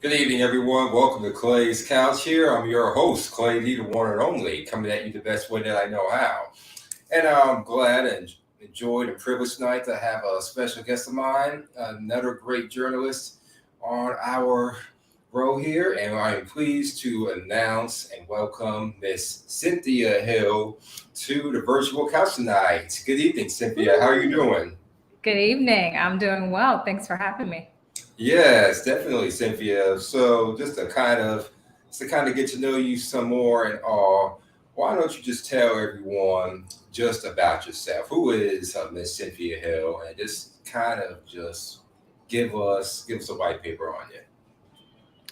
Good evening, everyone. Welcome to Clay's Couch here. I'm your host, Clay D, the one and only, coming at you the best way that I know how. And I'm glad and enjoyed and privileged tonight to have a special guest of mine, another great journalist on our row here. And I'm pleased to announce and welcome Miss Cynthia Hill to the virtual couch tonight. Good evening, Cynthia. How are you Woo. doing? Good evening. I'm doing well. Thanks for having me. Yes, definitely, Cynthia. So just to kind of get to know you some more and all, why don't you just tell everyone just about yourself? Who is Miss Cynthia Hill, and just kind of just give us a white paper on you.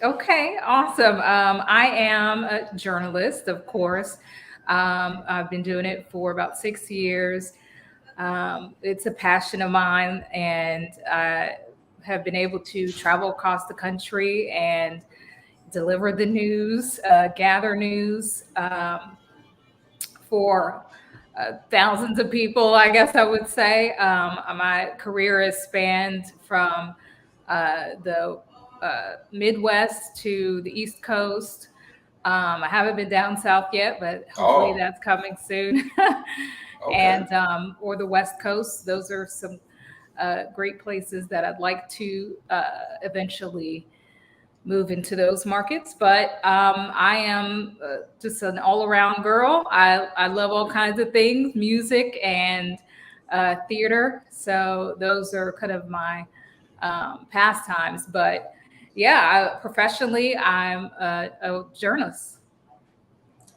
Okay, awesome. I am a journalist, of course. I've been doing it for about 6 years. It's a passion of mine, and I have been able to travel across the country and deliver the news, gather news for thousands of people, I guess I would say. My career has spanned from the Midwest to the East Coast. I haven't been down south yet, but hopefully Oh, that's coming soon. okay. And or the West Coast. Those are some great places that I'd like to eventually move into those markets. But I am just an all around girl. I love all kinds of things, music and theater. So those are kind of my pastimes. But yeah, professionally, I'm a journalist.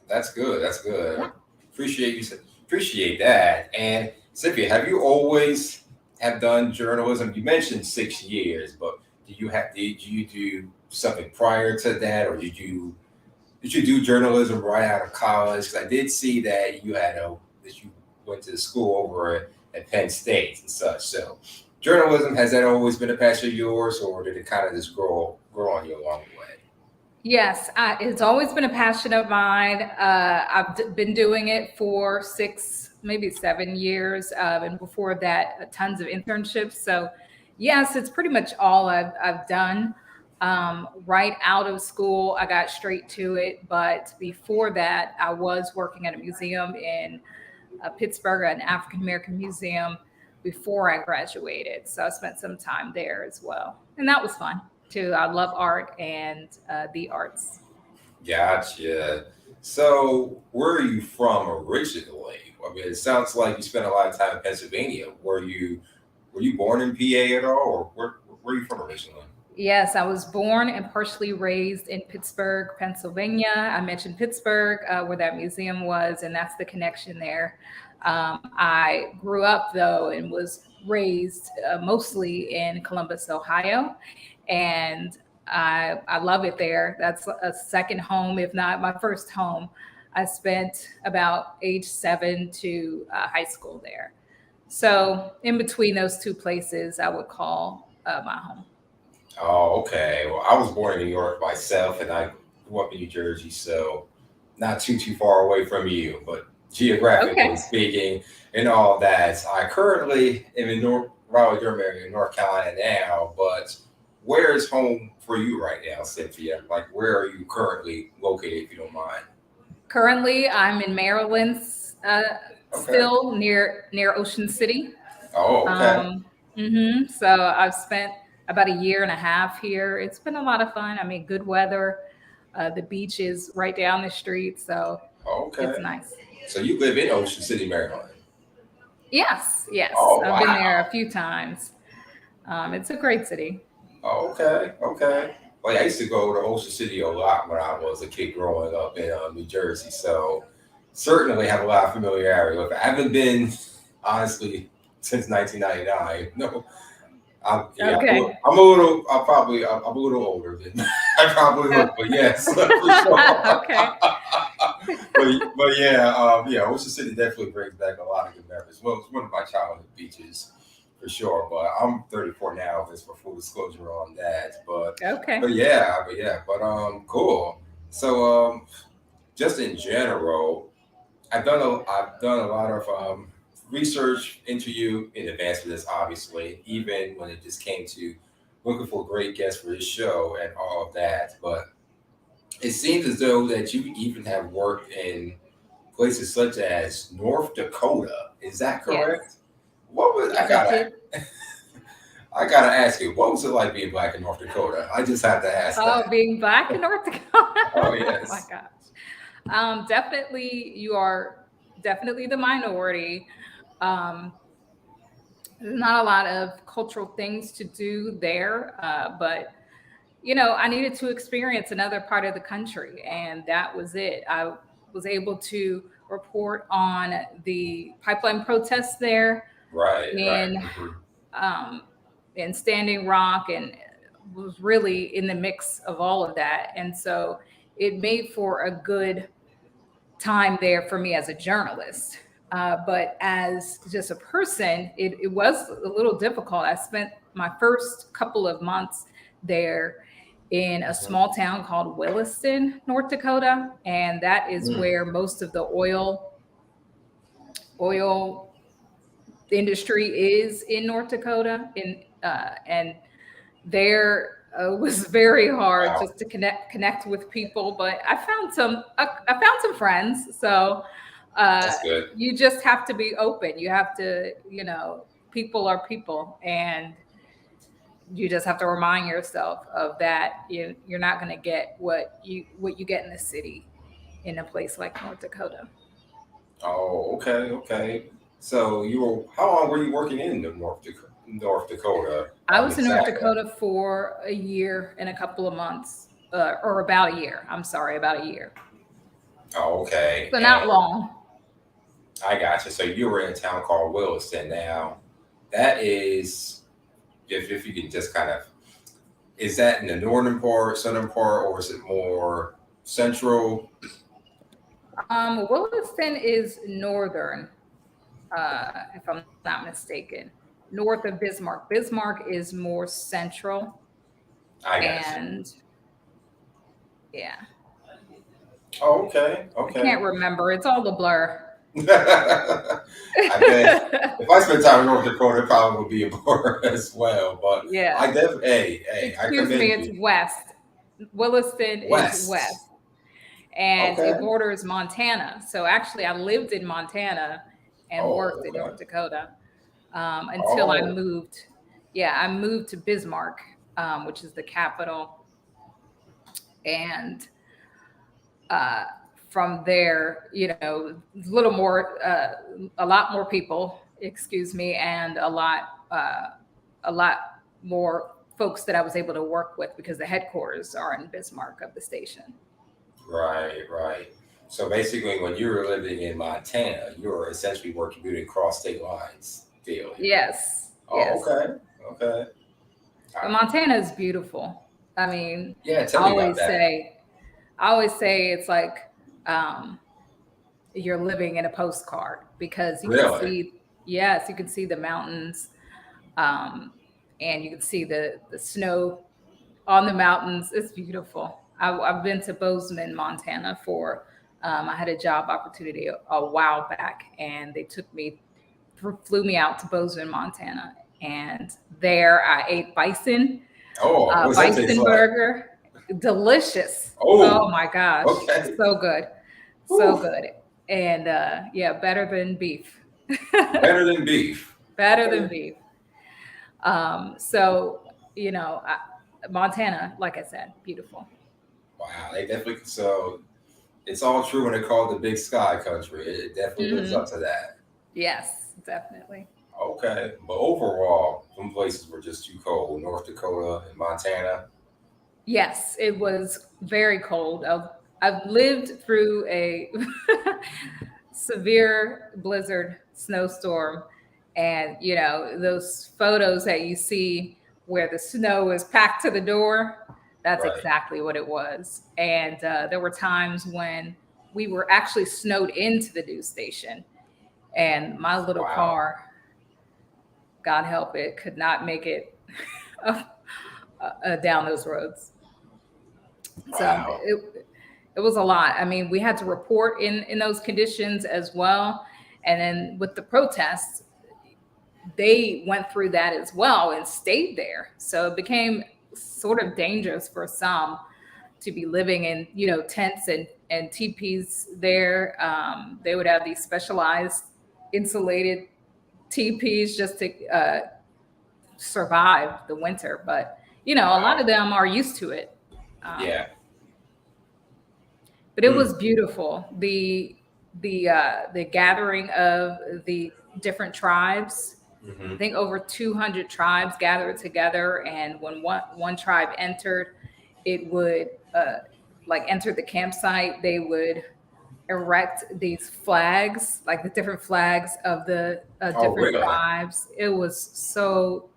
That's good. That's good. Yeah. Appreciate you. Appreciate that. And Cynthia, have you always have done journalism? You mentioned 6 years, but did you do something prior to that, or did you do journalism right out of college? Because I did see that you went to school over at Penn State and such. So, journalism, has that always been a passion of yours, or did it kind of just grow on you along the way? Yes, it's always been a passion of mine. I've been doing it for 6, maybe 7 years, and before that, tons of internships. So, yes, it's pretty much all I've done. Right out of school, I got straight to it. But before that, I was working at a museum in Pittsburgh, an African American museum, before I graduated. So I spent some time there as well, and that was fun too. I love art and the arts. Gotcha. So, where are you from originally? I mean, it sounds like you spent a lot of time in Pennsylvania. Were you born in PA at all, or where are you from originally? Yes, I was born and partially raised in Pittsburgh, Pennsylvania. I mentioned Pittsburgh, where that museum was, and that's the connection there. I grew up, though, and was raised mostly in Columbus, Ohio, and I love it there. That's a second home, if not my first home. I spent about age 7 to high school there. So, in between those two places, I would call my home. Oh, okay. Well, I was born in New York myself, and I grew up in New Jersey, so not too far away from you, but geographically Okay. speaking, and all that. I currently am in North Raleigh, Durham area, North Carolina now, but where is home for you right now, Cynthia? Like, where are you currently located, if you don't mind? Currently, I'm in Maryland, Okay. still near Ocean City. Oh, okay. Um, so I've spent about a year and a half here. It's been a lot of fun. I mean, good weather. The beach is right down the street, so it's Okay. nice. So you live in Ocean City, Maryland. Yes, yes, Oh, I've been there a wow. few times. It's a great city. Oh, okay, okay. Well, I used to go to Ocean City a lot when I was a kid growing up in New Jersey, so certainly have a lot of familiarity with it. I haven't been, honestly, since 1999. No, yeah, Okay. I'm a little, I'm a little older than I probably look, but yes, for sure. Okay. But yeah, yeah, Ocean City definitely brings back a lot of good memories. Well, it's one of my childhood beaches for sure. But I'm 34 now. Just for full disclosure on that. Okay. Cool. So just in general, I've done a lot of research into you in advance of this, obviously, even when it just came to looking for a great guest for this show and all of that. But it seems as though that you even have worked in places such as North Dakota. Is that correct? Yes. What was Yes, I did. I gotta ask you, what was it like being black in North Dakota? I just have to ask Oh, that. being black in North Dakota. Oh Oh my yes. gosh. Definitely, you are definitely the minority. Um, there's not a lot of cultural things to do there, but I needed to experience another part of the country, and that was it. I was able to report on the pipeline protests there Right, right. in Mhm. um, in Standing Rock, and was really in the mix of all of that. And so it made for a good time there for me as a journalist. But as just a person, it was a little difficult. I spent my first couple of months there in a Mhm. small town called Williston, North Dakota, and that is Mm. where most of the oil industry is in North Dakota. And there was very hard Wow, just to connect with people, but I found some friends. So uh, that's good. you just have to be open. You have to, people are people, and you just have to remind yourself of that. You're not going to get what you get in the city in a place like North Dakota. Oh, okay, okay. So you were how long were you working in the North Dakota I was in North exactly? Dakota for a year and a couple of months, or about a year. I'm sorry, about a year. Oh, okay. So not And long. I got you. So you were in a town called Williston. Now, that is, if you can just kind of, is that in the northern part, southern part, or is it more central? Williston is northern, if I'm not mistaken, north of Bismarck. Bismarck is more central, I got you. and yeah, Oh, okay, I okay. can't remember. It's all a blur. I bet if I spent time in North Dakota, it probably would be a blur as well. But Yeah. I definitely, hey, I Excuse me, commend it's you. west. Williston is West. west, and it Okay. borders Montana. So actually, I lived in Montana and Oh, worked in okay. North Dakota until I Oh, moved. Yeah, I moved to Bismarck, which is the capital, and uh, from there, a lot more people, excuse me, and a lot more folks that I was able to work with because the headquarters are in Bismarck of the station. right, right. So basically, when you were living in Montana, you were essentially working commuting across state lines daily. Yes, Oh, yes. okay, okay. But Uh, Montana is beautiful. I mean, yeah, I tell me about always that. say, I always say it's like um, you're living in a postcard because you can Really? see, yes, you can see the mountains, um, and you can see the snow on the mountains. It's beautiful. I've been to Bozeman, Montana for. I had a job opportunity a while back, and they flew me out to Bozeman, Montana, and there I ate Oh, what's that taste bison like? burger, delicious. Oh Oh, my gosh, okay. so good, so Whew. good, and yeah, better than beef, Better than beef. better than Okay. beef. So you know, I, Montana, like I said, beautiful. Wow, they definitely so it's all true when they call it the Big Sky Country. It definitely lives Hmm. up to that. Yes, definitely. Okay, but overall, some places were just too cold. North Dakota and Montana. Yes, it was very cold. I've lived through a severe blizzard snowstorm, and those photos that you see where the snow is packed to the door, that's Right. exactly what it was. And there were times when we were actually snowed into the news station, and my little Wow. car, God help it, could not make it down those roads. So Wow. it was a lot. I mean, we had to report in those conditions as well. And then with the protests, they went through that as well and stayed there. So it became sort of dangerous for some to be living in, tents and teepees there. They would have these specialized insulated teepees just to survive the winter. But, a lot of Wow. them are used to it. Um, Yeah. but it was Mm. beautiful. The gathering of the different tribes. I Hmm. think over 200 tribes gathered together, and when one tribe entered, it would like enter the campsite. They would erect these flags, like the different flags of the Oh, different really? tribes. It was so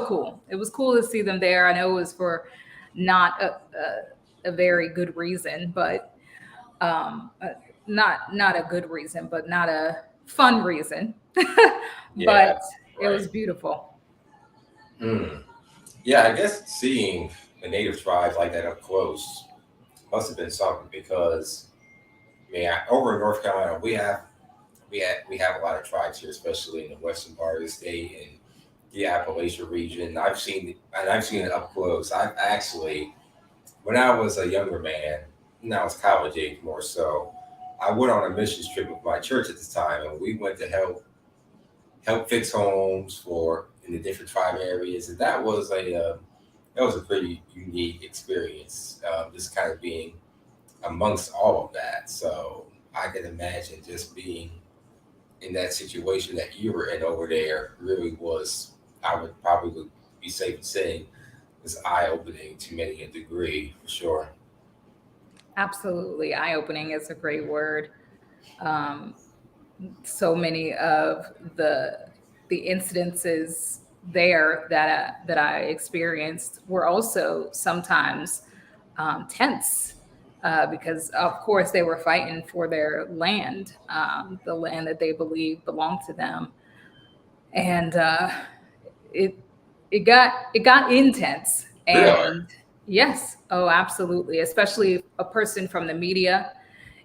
cool. It was cool to see them there. I know it was for not a very good reason, but not a good reason, but not a fun reason. Yeah. But it Right. was beautiful. Mm. Yeah, I guess seeing the native tribes like that up close must have been something because over in North Carolina, we have a lot of tribes here, especially in the western part of the state and the Appalachian region. I've seen it up close. I've actually, when I was a younger man, and I was college age more so, I went on a missions trip with my church at the time, and we went to help fix homes for in the different tribe areas, and that was a pretty unique experience, just kind of being amongst all of that. So I can imagine just being in that situation that you were in over there really was, I would probably be safe in saying, was eye opening to many a degree for sure. Absolutely, eye-opening is a great word. Um, so many of the the incidences there that I experienced were also sometimes tense, because of course they were fighting for their land, the land that they believed belonged to them, and it it got intense. Really? And yes, oh, absolutely, especially a person from the media.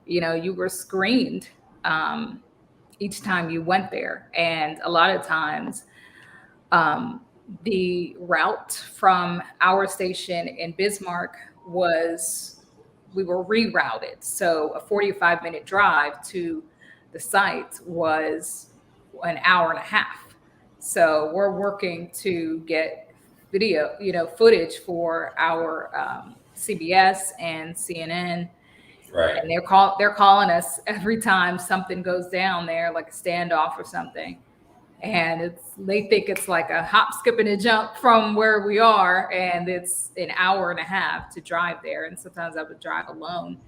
You were screened um, each time you went there. And a lot of times, um, the route from our station in Bismarck was, we were rerouted. So a 45-minute drive to the site was an hour and a half. So we're working to get video, footage for our CBS and CNN, Right. and they're calling us every time something goes down there, like a standoff or something. And they think it's like a hop, skip, and a jump from where we are, and it's an hour and a half to drive there. And sometimes I would drive alone.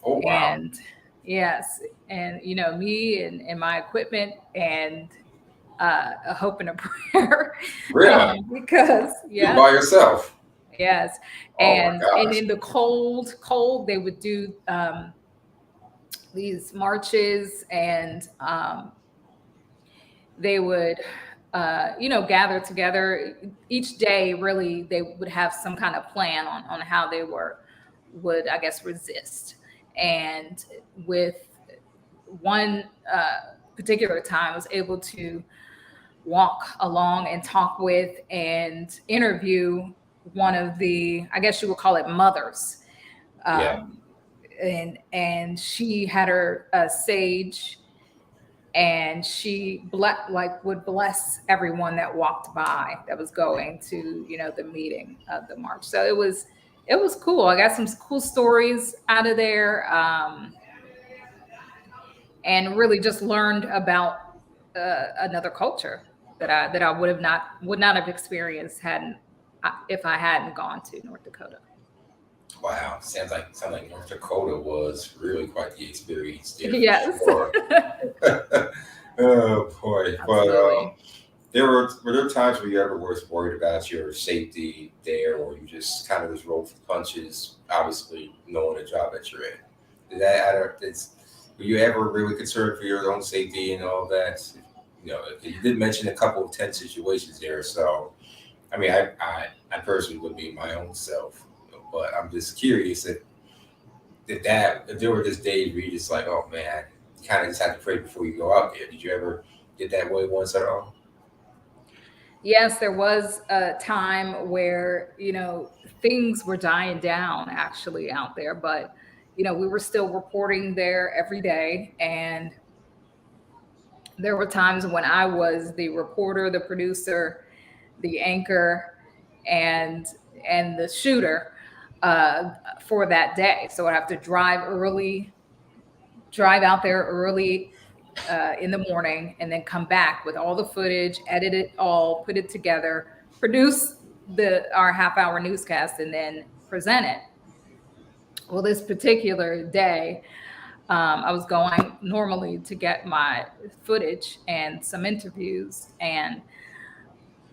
Oh, wow. And yes, and me and my equipment and a hope and a prayer, Really? because You were yes, by yourself? yes, Oh my and gosh. in the cold, they would do these marches, and they would gather together each day. Really, they would have some kind of plan on how they would, I guess, resist. And with one particular time, I was able to walk along and talk with and interview one of the, I guess you would call it, mothers. Yeah. um, and she had her sage, and she would bless everyone that walked by that was going to the meeting of the march. So it was cool. I got some cool stories out of there, and really just learned about another culture that I would not have experienced hadn't if I hadn't gone to North Dakota. Wow. Sounds like North Dakota was really quite the experience there for Yes. sure. Oh boy. But Absolutely. were there times where you ever was worried about your safety there, or you just kind of just rolled with the punches, obviously knowing the job that you're in? Did that, I don't, it's, were you ever really concerned for your own safety and all that? You did mention a couple of tense situations there, so I mean, I personally would be my own self, but I'm just curious if there were just days where you just like, oh man, you kind of just have to pray before you go out there. Did you ever get that way once at all? Yes, there was a time where, things were dying down actually out there, but, we were still reporting there every day. And there were times when I was the reporter, the producer, the anchor, and and the shooter uh, for that day. So I'd have to drive out there early in the morning, and then come back with all the footage, edit it all, put it together, produce the our half hour newscast, and then present it. Well, this particular day, I was going normally to get my footage and some interviews, and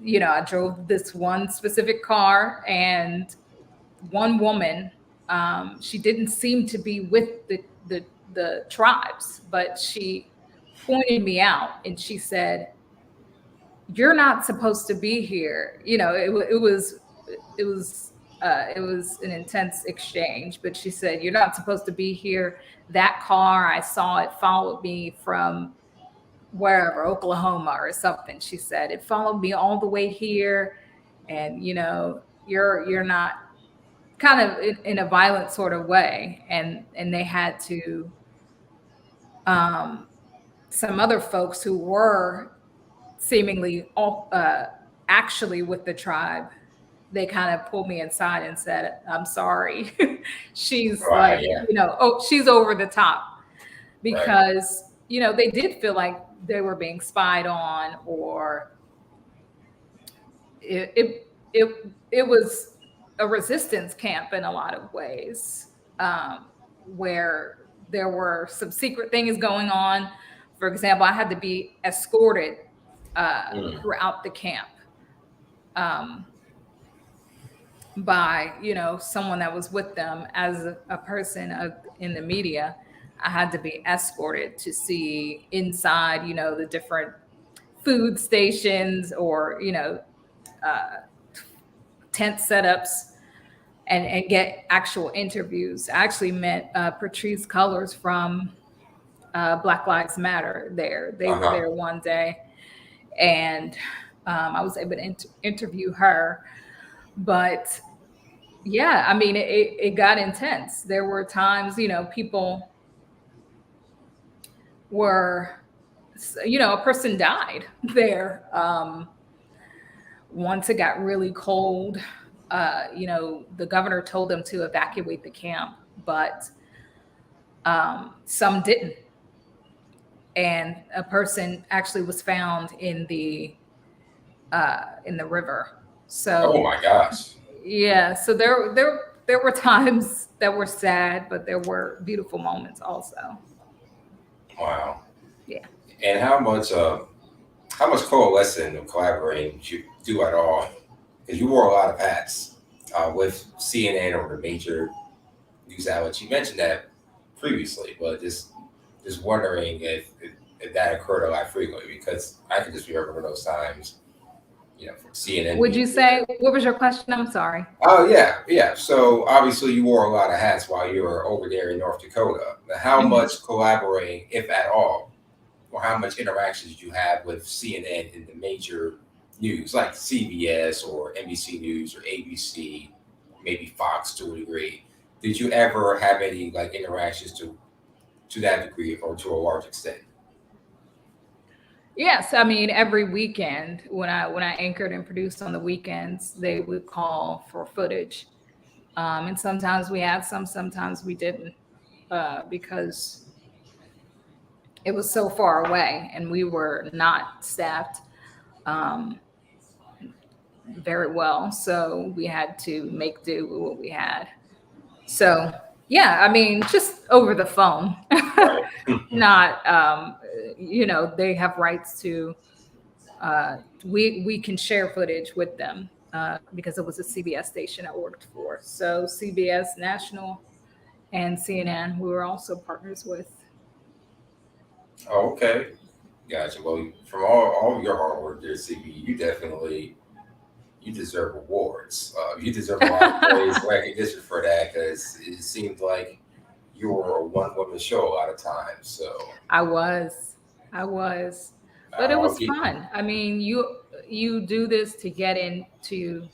I drove this one specific car, and one woman, she didn't seem to be with the tribes, but she pointed me out and she said, "You're not supposed to be here." It was an intense exchange, but she said, "You're not supposed to be here. That car, I saw it followed me from wherever, Oklahoma or something." She said, "It followed me all the way here, and you're not," kind of in a violent sort of way. And they had to, um, some other folks who were seemingly actually with the tribe, they kind of pulled me inside and said, "I'm sorry." She's Right. like, Yeah. oh, she's over the top, Right. because they did feel like they were being spied on, or it was a resistance camp in a lot of ways, where there were some secret things going on. For example, I had to be escorted Mm. throughout the camp, um, by someone that was with them as a person in the media. I had to be escorted to see inside, the different food stations, or uh, tent setups, and get actual interviews. I actually met Patrice Cullors from Black Lives Matter there. They were Uh-huh. there one day, and I was able to interview her. But yeah, I mean, it got intense. There were times, people were, a person died there. Once it got really cold, the governor told them to evacuate the camp, but some didn't. And a person actually was found in the river. Oh So my gosh. yeah, so there were times that were sad, but there were beautiful moments also. Wow. Yeah. And how much coalescing or collaborating did you do at all? Because you wore a lot of hats with CNN or the major news outlets. You mentioned that previously, but just wondering if that occurred a lot frequently, because I can just remember those times, from CNN Would being you there. say, what was your question? I'm sorry. Oh yeah, yeah. So obviously you wore a lot of hats while you were over there in North Dakota. Now, how Mhm. much collaborating, if at all, or how much interactions did you have with CNN in the major news, like CBS or NBC News or ABC, maybe Fox to a degree? Did you ever have any like interactions to that degree or to a large extent? Yes, I mean, every weekend when I anchored and produced on the weekends, they would call for footage, and sometimes we had some, sometimes we didn't, because it was so far away, and we were not staffed um, very well, so we had to make do with what we had. So yeah, I mean, just over the phone. Right. Not, they have rights to. We can share footage with them, because it was a CBS station I worked for. So CBS National and CNN, we were also partners with. Oh, okay. Gotcha. Well, from all of your hard work there, CB, you deserve awards. You deserve a lot of praise, recognition for that, because it seems like you were a one woman show a lot of times. So I was, I was, but it I'll was get. fun. I mean, you do this to get into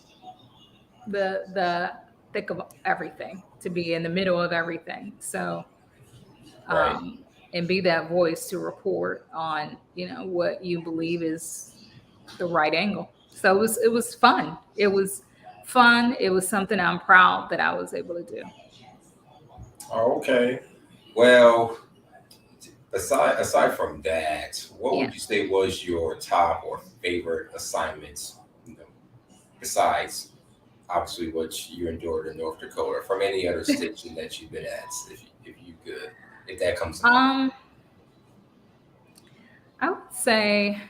the thick of everything, to be in the middle of everything. So Right. and be that voice to report on, what you believe is the right angle. So it was fun. It was fun. It was something I'm proud that I was able to do. Oh, okay. Well, aside from that, what Yeah. would you say was your top or favorite assignments? Besides obviously what you endured in North Dakota, from any other station that you've been at, if you could, if that comes to mind. Um, I would say,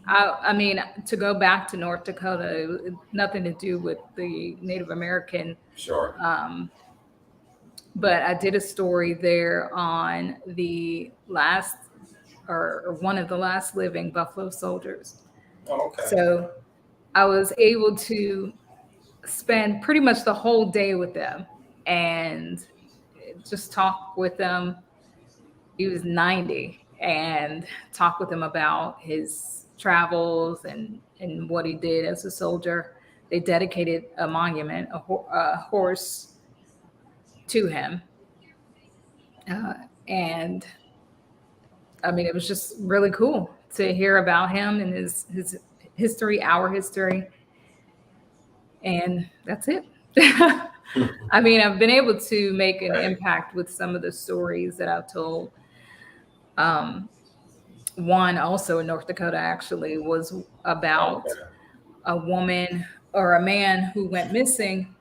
I mean, to go back to North Dakota, nothing to do with the Native American, Sure. um, but I did a story there on the last, or one of the last living Buffalo soldiers. Oh, okay. So I was able to spend pretty much the whole day with them and just talk with them. He was 90, and talk with him about his travels and what he did as a soldier. They dedicated a monument, a horse to him. Uh, and I mean, it was just really cool to hear about him and his history, our history, and that's it. I mean, I've been able to make an Right. impact with some of the stories that I've told. Um, One also in North Dakota actually was about Okay. a woman or a man who went missing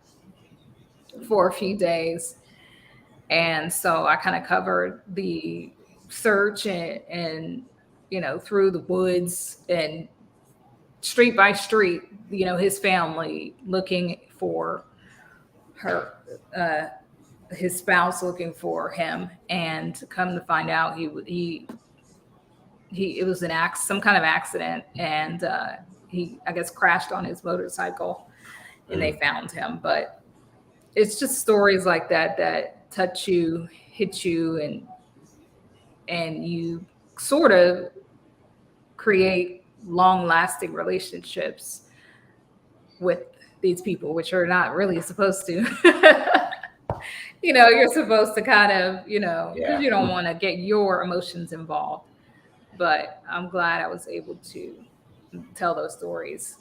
for a few days. And so I kind of covered the search and through the woods and street by street, his family looking for her, uh, his spouse looking for him, and come to find out he it was some kind of accident, and he, I guess, crashed on his motorcycle, and they Mm. found him. But it's just stories like that that touch you, hit you, and you sort of create long lasting relationships with these people, which are not really supposed to. You're supposed to kind of, because Yeah. you don't want to get your emotions involved. But I'm glad I was able to tell those stories.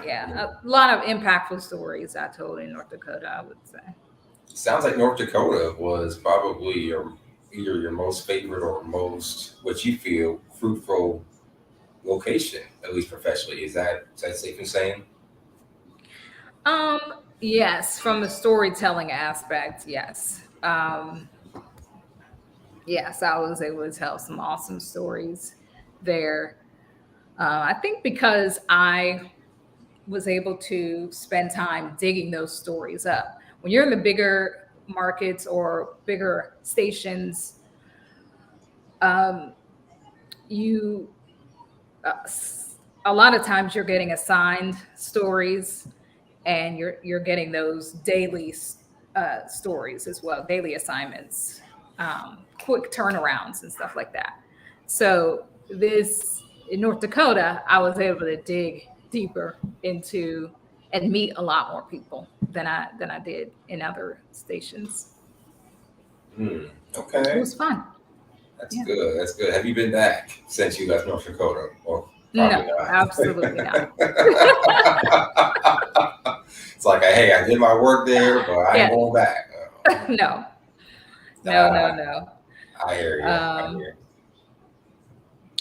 Yeah, a lot of impactful stories I told in North Dakota, I would say. Sounds like North Dakota was probably either your most favorite or most what you feel fruitful location, at least professionally. Is that safe in saying? Um, yes, from the storytelling aspect, yes. Yes, I was able to tell some awesome stories there. I think because I was able to spend time digging those stories up. When you're in the bigger markets or bigger stations, um, you a lot of times you're getting assigned stories, and you're getting those daily stories as well, daily assignments, quick turnarounds and stuff like that. So this in North Dakota, I was able to dig deeper into and meet a lot more people than I did in other stations. Hmm. It Okay. was fun. That's Yeah. good. That's good. Have you been back since you left North Dakota? Or probably No, not. absolutely not. It's like, hey, I did my work there, but I ain't Yeah. going back. No. No, no, Nah, no. I hear you. I Um, hear you.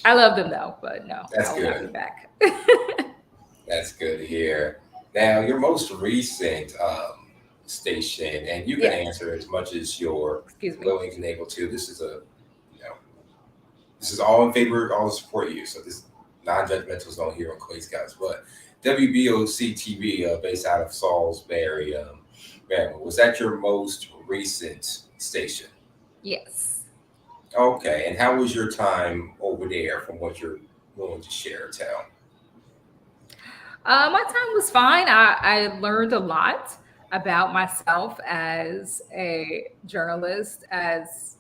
I love them though, but no, I That's will not be good. back. That's good to hear. Now, your most recent station, and you can Yes. answer as much as you're Excuse me. willing and able to. You know, this is all in favor, all to support you. So this non-judgmentals don't hear on Clay Scouts, but WBOC TV, based out of Salisbury, Maryland. Was that your most recent station? Yes. Okay, and how was your time over there, from what you're willing to share or tell? My time was fine. I learned a lot about myself as a journalist, as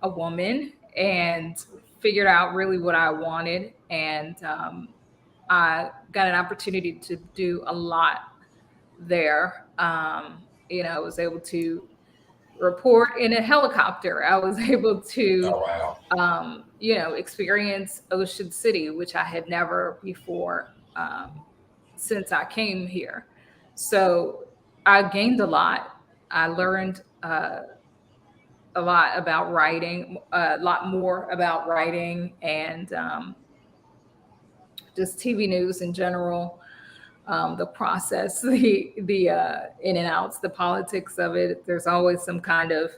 a woman, and figured out really what I wanted. And I got an opportunity to do a lot there. I was able to report in a helicopter. I was able to, Oh wow. experience Ocean City, which I had never before since I came here. So I gained a lot. I learned a lot about writing, a lot more about writing, and just TV news in general. The process, the in and outs, the politics of it. There's always some kind of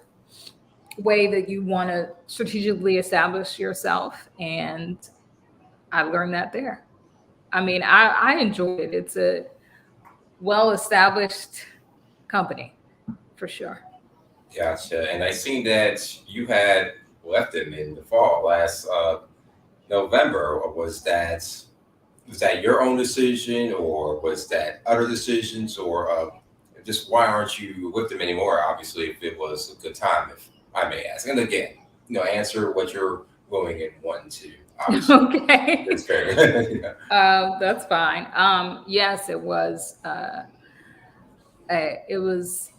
way that you want to strategically establish yourself, and I learned that there. I mean, I enjoyed it. It's a well established company for sure. Gotcha. And I seen that you had left them in the fall last November. Or was that your own decision, or was that other decisions, or just why aren't you with them anymore? Obviously, if it was a good time, if I may ask. And again, answer what you're willing and wanting to. Obviously, Okay. it's fair. Yeah. That's fine. Yes, it was. It was.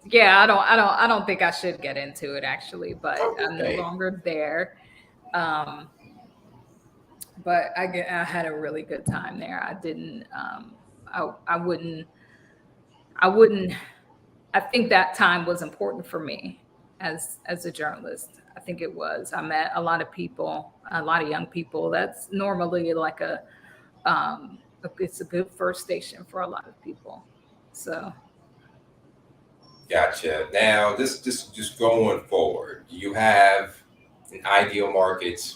Yeah, I don't think I should get into it actually, but I'm no Okay. longer there. Um, but I had a really good time there. I didn't. I wouldn't. I wouldn't. I think that time was important for me as a journalist. I think it was. I met a lot of people, a lot of young people. That's normally like it's a good first station for a lot of people. So Gotcha. Now, this just going forward, do you have an ideal market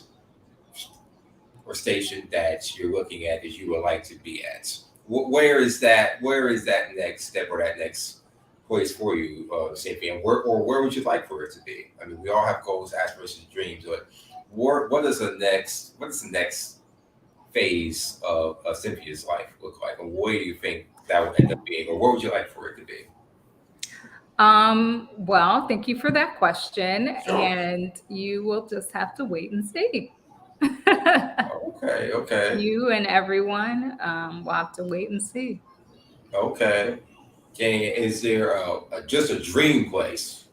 or station that you're looking at that you would like to be at? Where is that? Where is that next step or that next place for you, Cynthia? And where would you like for it to be? I mean, we all have goals, aspirations, dreams, but what is the next phase of Cynthia's life look like, and where do you think that would end up being, or where would you like for it to be? well, thank you for that question, Sure. and you will just have to wait and see. Okay. Okay. You and everyone will have to wait and see. Okay. Okay. Is there just a dream place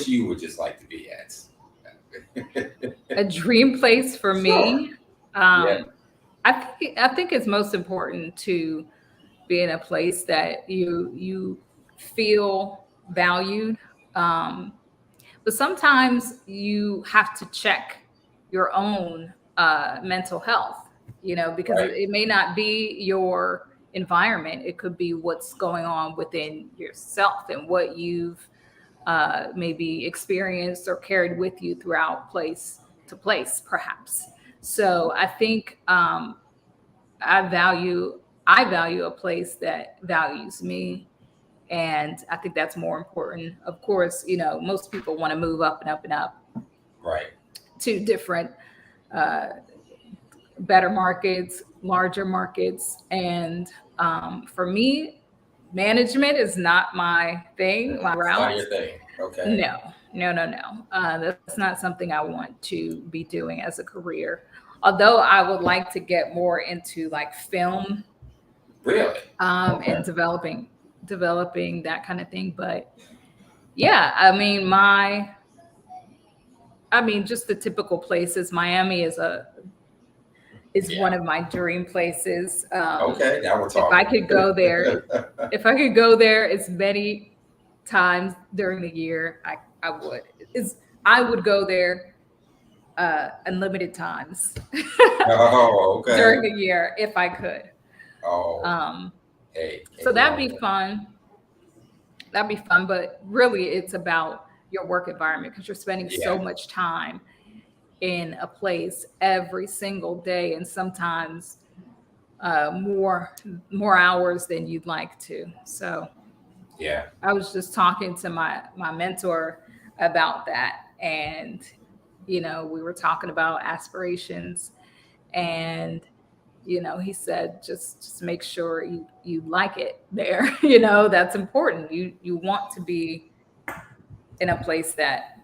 you would just like to be at? A dream place for Sure. me. Yeah. Um, I think it's most important to be in a place that you feel valued. Um, but sometimes you have to check your own mental health, because Right. it may not be your environment. It could be what's going on within yourself and what you've maybe experienced or carried with you throughout place to place, perhaps. So I think I value I value a place that values me, and I think that's more important. Of course, most people want to move up and up and up Right. to different, uh, better markets, larger markets, and for me, management is not my thing, my It's not route. your thing. Okay. No, no, no, no. That's not something I want to be doing as a career. Although I would like to get more into like film Really? and Okay. developing that kind of thing. But yeah, I mean, just the typical places. Miami is one Yeah. of my dream places. Okay. Now we're If I talking. could go there, if I could go there as many times during the year, I would. Is I would go there unlimited times Oh, during okay. the year if I could. Oh, Um, hey, so can't go that'd wrong be with fun. That'd be fun. But really, it's about your work environment because you're spending that. Yeah. so much time in a place every single day, and sometimes more hours than you'd like to. So Yeah. I was just talking to my mentor about that, and we were talking about aspirations, and he said just make sure you like it there. That's important. You want to be in a place that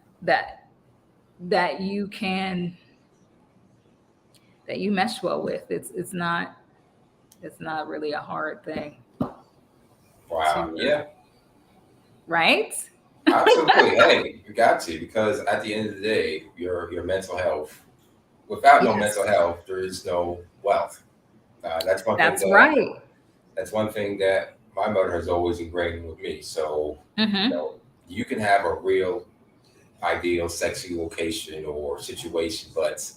that you can that you mesh well with. It's not. It's not really a hard thing Wow. to, Yeah. right? Absolutely. Hey, you got to, because at the end of the day, your mental health. Without no Yes, mental health, there is no wealth. That's one thing that's that right. my mother has always ingrained with me. So, you Hmm. know, you can have a real ideal sexy location or situation, but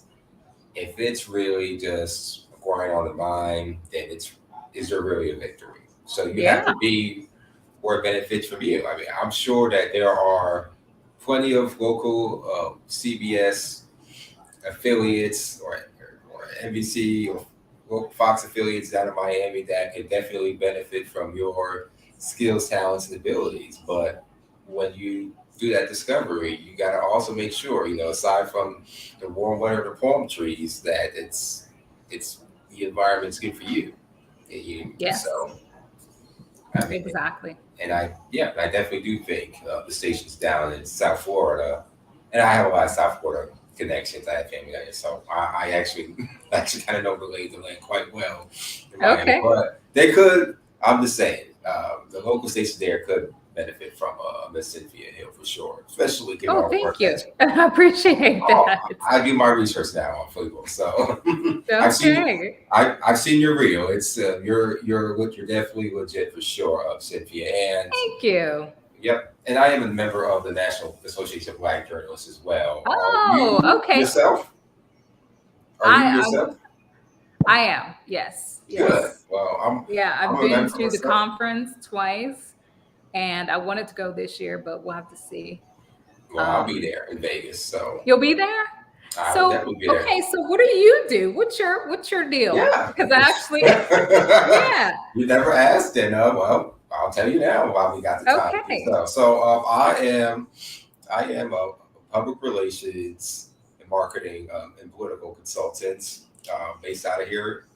if it's really just a grind on the mind, then it's is there really a victory? So you have Yeah. to be where it benefits from you. I mean, I'm sure that there are plenty of local CBS affiliates or NBC or Fox affiliates down in Miami that could definitely benefit from your skills, talents, and abilities. But when you do that discovery, you got to also make sure, aside from the warm weather, the palm trees, that it's the environment's good for you. Yes, So I mean, exactly. and I definitely do think the stations down in South Florida, and I have a lot of South Florida connections. I have family there, so I actually actually kind of know the lay of the land quite well in Miami. Okay. But they could. I'm just saying, the local station there could benefit from Miss Cynthia Hill for sure, especially given Oh, all the thank work you. that. I appreciate Oh, that. I do my research now on football, so I've seen Okay. I've seen your reel. It's you're definitely legit for sure, Cynthia. And Thank you. yep, and I am a member of the National Association of Black Journalists as well. Are Oh, you okay. yourself? Are you I yourself? I am. Yes. Good. Yes. Well, Yeah, I'm I've a been member to the myself. conference twice and I wanted to go this year, but we'll have to see. Well, I'll be Um, there in Vegas, so you'll be there? I will So, definitely be there. okay, so what do you do? What's your deal? Yeah. Because I actually yeah. You never asked, and well, I'll tell you now while we got the time to do Okay. so. So I am a public relations and marketing and political consultant based out of here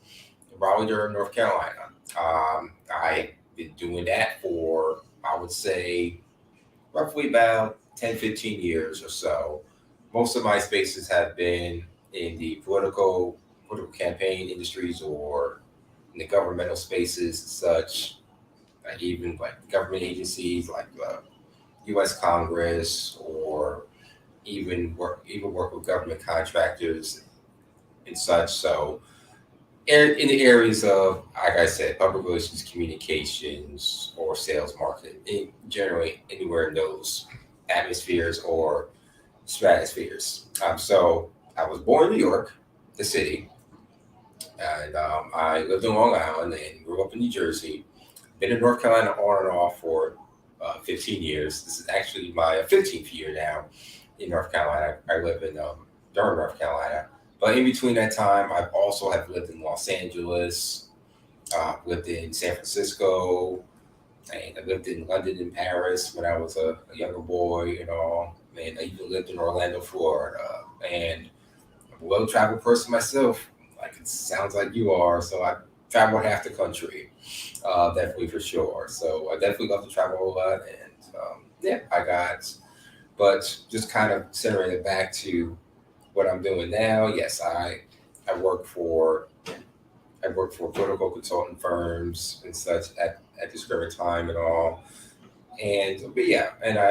in Raleigh, Durham, North Carolina. I've been doing that for, I would say, roughly about 10, 15 years or so. Most of my spaces have been in the political campaign industries or in the governmental spaces, such even like government agencies like U.S. Congress, or even work with government contractors and such. So in the areas of, like I said, public relations, communications, or sales marketing, generally anywhere in those atmospheres or stratospheres. So I was born in New York, the city, and I lived in Long Island and grew up in New Jersey. Been in North Carolina on and off for 15 years. This is actually my 15th year now in North Carolina. I live in Durham, North Carolina. But in between that time, I've also have lived in Los Angeles, lived in San Francisco, and I lived in London and Paris when I was a younger boy and all. And I even lived in Orlando, Florida. And I'm a well-traveled person myself, like it sounds like you are. So I traveled half the country, definitely for sure. So I definitely love to travel a lot. And yeah, but just kind of centering it back to what I'm doing now. Yes, I work for I work for political consultant firms and such at this current time and all. And but yeah, and I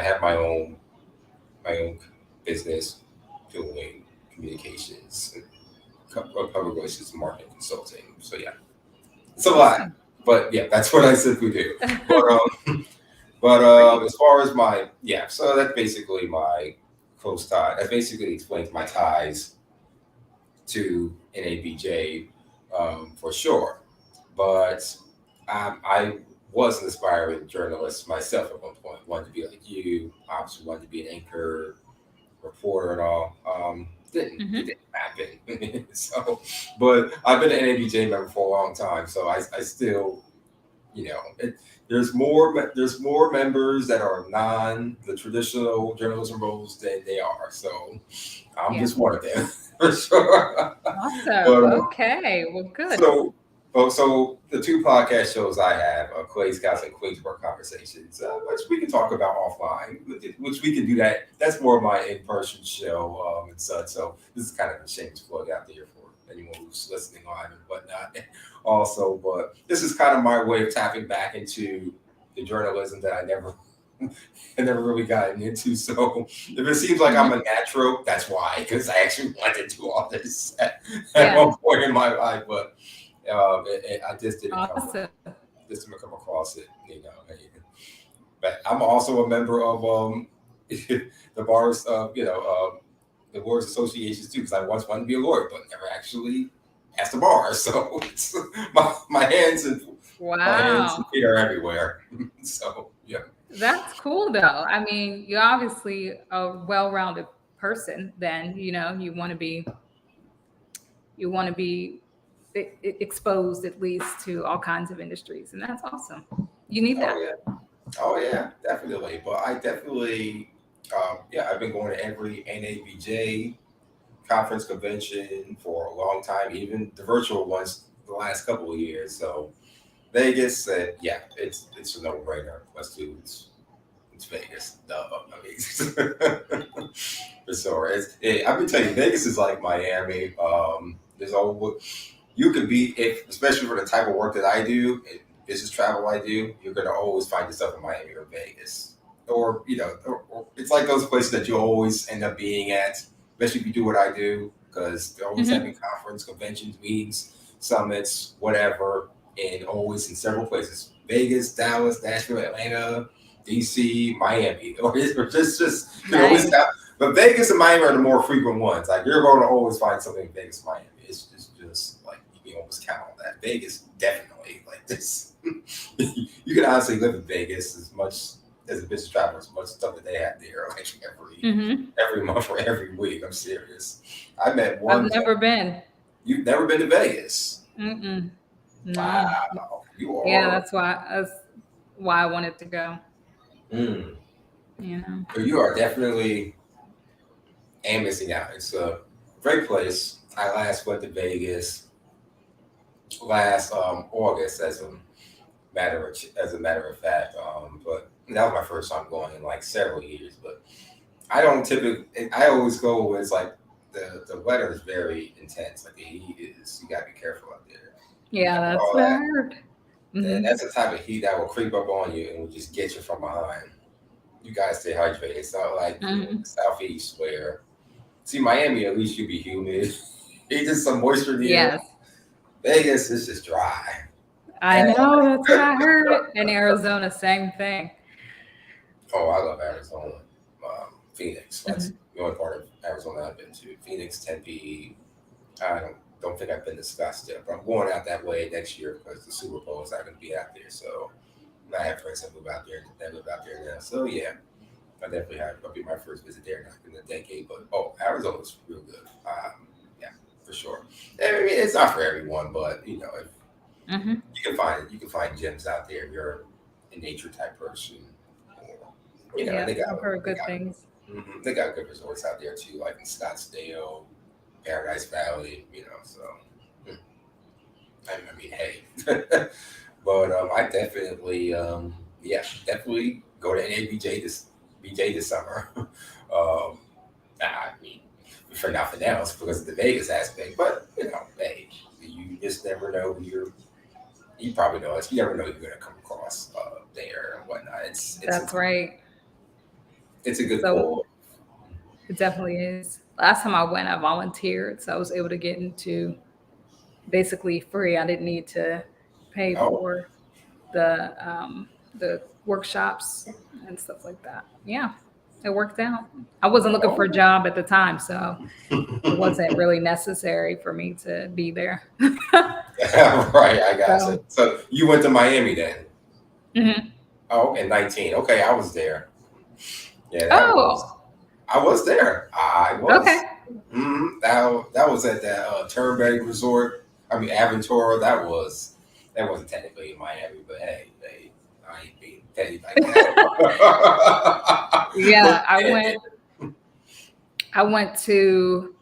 have my own business doing communications and public relations and marketing consulting. So yeah, it's a lot, Awesome. but yeah, that's what I simply do. But Great. as far as so that's basically my close tie. That basically explains my ties to NABJ for sure. But I was an aspiring journalist myself at one point. Wanted to be like you. Obviously, wanted to be an anchor, reporter, and all. Didn't Hmm. it didn't happen. So, but I've been an NABJ member for a long time, so I still, there's more members that are non the traditional journalism roles than they are. So I'm Yeah. just one of them for sure. Awesome. But Okay. Well, good. so, so the two podcast shows I have, Clay Scouts and Queensborough Conversations, which we can talk about offline, which we can do that. That's more of my in-person show and such. So this is kind of a shameless plug out there anyone who's listening on and whatnot. Also, but this is kind of my way of tapping back into the journalism that I never really gotten into. So if it seems like I'm Mhm. a natural, that's why, because I actually wanted to do all this at Yeah. one point in my life, but I Awesome. just didn't come across it, you know. But I'm also a member of the bars, the lawyers associations too, because I once wanted to be a lawyer, but never actually passed the bar. So it's, my hands and Wow. feet are everywhere. So yeah. That's cool though. I mean, you're obviously a well-rounded person then, you want to be exposed at least to all kinds of industries, and that's awesome. You need Oh that. yeah. Oh yeah, definitely. But I definitely, yeah, I've been going to every NABJ conference convention for a long time, even the virtual ones the last couple of years. So Vegas, yeah, it's a no brainer. Let's do it's Vegas. Duh. I mean, for sure. I've been telling you, Vegas is like Miami. There's all you could be if, especially for the type of work that I do, business travel I do. You're gonna always find yourself in Miami or Vegas, or or it's like those places that you always end up being at, especially if you do what I do, because they're always Hmm. having conference, conventions, meetings, summits, whatever, and always in several places: Vegas, Dallas, Nashville, Atlanta, DC, Miami, or just you can always Nice. have. But Vegas and Miami are the more frequent ones. Like you're going to always find something in Vegas, Miami. It's just like you can almost count on that. Vegas definitely like this. You can honestly live in Vegas as much as a business traveler, as much stuff that they have there, like Hmm. every month or every week. I'm serious. I met I've one. never been. You've never been to Vegas? Mm-mm. No. Wow, you Yeah, are. that's why I wanted to go. Mm, You know. you are definitely and missing out. It's a great place. I last went to Vegas last August as a matter of fact. But that was my first time going in like several years. But I don't typically. I always go where it's like the weather is very intense. Like the heat is. You gotta be careful out there. Yeah, After that's all what I that, heard. Hmm. that's the type of heat that will creep up on you and will just get you from behind. You gotta stay hydrated. It's not like Hmm. the southeast where see Miami at least you be humid. It's just some moisture in the air. Yes, Vegas is just dry. I And, know. That's what I heard. In Arizona, same thing. oh, I love Arizona. Phoenix. That's Hmm. the only part of Arizona I've been to. Phoenix, Tempe. I don't think I've been to Scottsdale, but I'm going out that way next year because the Super Bowl is not going to be out there. So I have friends that move out there that live out there now. So yeah, I definitely have. It'll be my first visit there not in a decade. But oh, Arizona's real good. Yeah, for sure. I mean, it's not for everyone, but if Hmm. you can find gyms out there if you're a nature type person, or and Yeah, I've heard good things. they got good resorts out there too, like in Scottsdale, Paradise Valley. So mm, I mean, hey, but I definitely, yeah, definitely go to NABJ this summer. I mean, for nothing else because of the Vegas aspect, but hey, you just never know who you probably know it. You never know who you're going to come across there and whatnot. That's right. It's a good So pull. it definitely is. Last time I went, I volunteered, so I was able to get into basically free. I didn't need to pay Oh, for the workshops and stuff like that. Yeah, it worked out. I wasn't looking for a oh. job at the time, so it wasn't really necessary for me to be there. Right, I got you. So, So you went to Miami then? mhm. Oh, in 19. Okay, I was there. Yeah, Oh, I was there. I okay. was. That was at that Turnberry Resort. I mean, Aventura. That wasn't technically in Miami, but hey, I ain't being petty like that. But Yeah, I yeah, went. I went to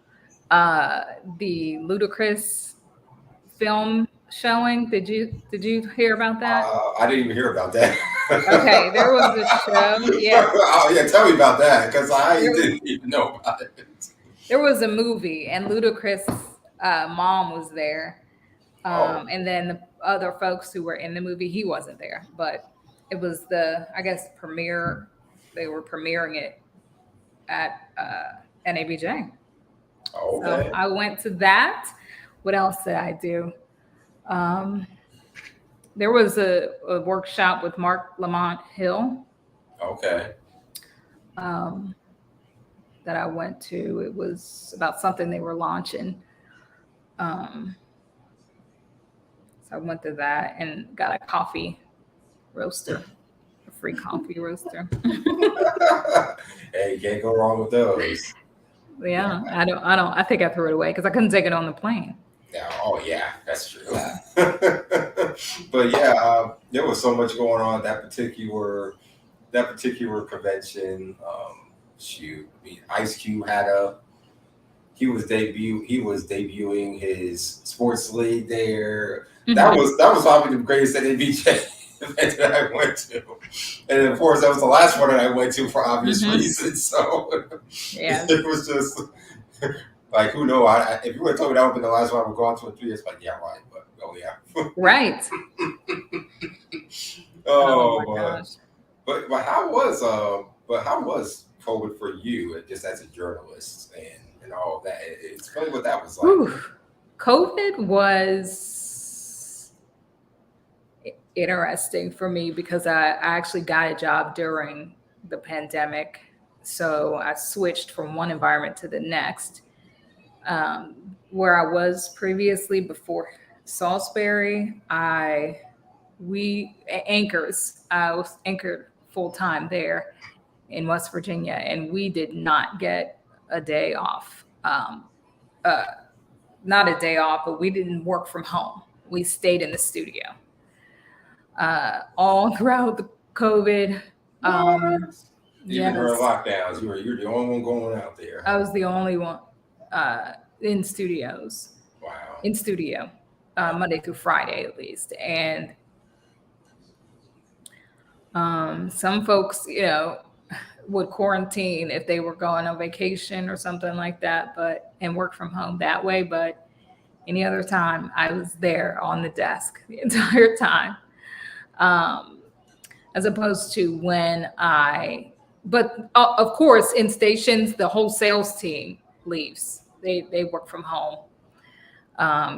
uh, the Ludacris film showing. Did you hear about that? I didn't even hear about that. Okay, there was a show. Yeah, Oh yeah, tell me about that because I there didn't even know about it. there was a movie, and Ludacris Mom was there. Oh, And then the other folks who were in the movie, he wasn't there. But it was I guess, premiere. They were premiering it at NABJ. So okay, I went to that. What else did I do? Um, there was a workshop with Mark Lamont Hill okay. um, that I went to. It was about something they were launching. Um, so I went to that and got a coffee roaster, a free coffee roaster. Hey, you can't go wrong with those. Yeah. Yeah, I think I threw it away because I couldn't take it on the plane. Yeah. Oh, yeah. That's true. So, But yeah, there was so much going on that particular convention. Shoot, I mean, Ice Cube had a he was debuting his sports league there. mhm. That was probably the greatest NABJ event that I went to, and of course that was the last one that I went to for obvious Mhm. reasons. So Yeah. it was just like, who knows? If you would have told me that would have been the last one I would go on to in 3 years, like, yeah, right, but oh yeah. Right. Oh Oh, my gosh. but how was COVID for you, just as a journalist and all of that? Explain what that was like. Whew. COVID was interesting for me because I actually got a job during the pandemic. So I switched from one environment to the next. Where I was previously before Salisbury, we anchors. I was anchored full time there in West Virginia, and we did not get a day off. Uh, Not a day off, but we didn't work from home. We stayed in the studio all throughout the COVID. Um, What? Even during yes, lockdowns, you're the only one going out there, I huh? was the only one uh, in studios, Wow. in studio, Monday through Friday at least. And some folks, would quarantine if they were going on vacation or something like that, but and work from home that way. But any other time, I was there on the desk the entire time. Um, as opposed to but of course, in stations, the whole sales team leaves. They work from home.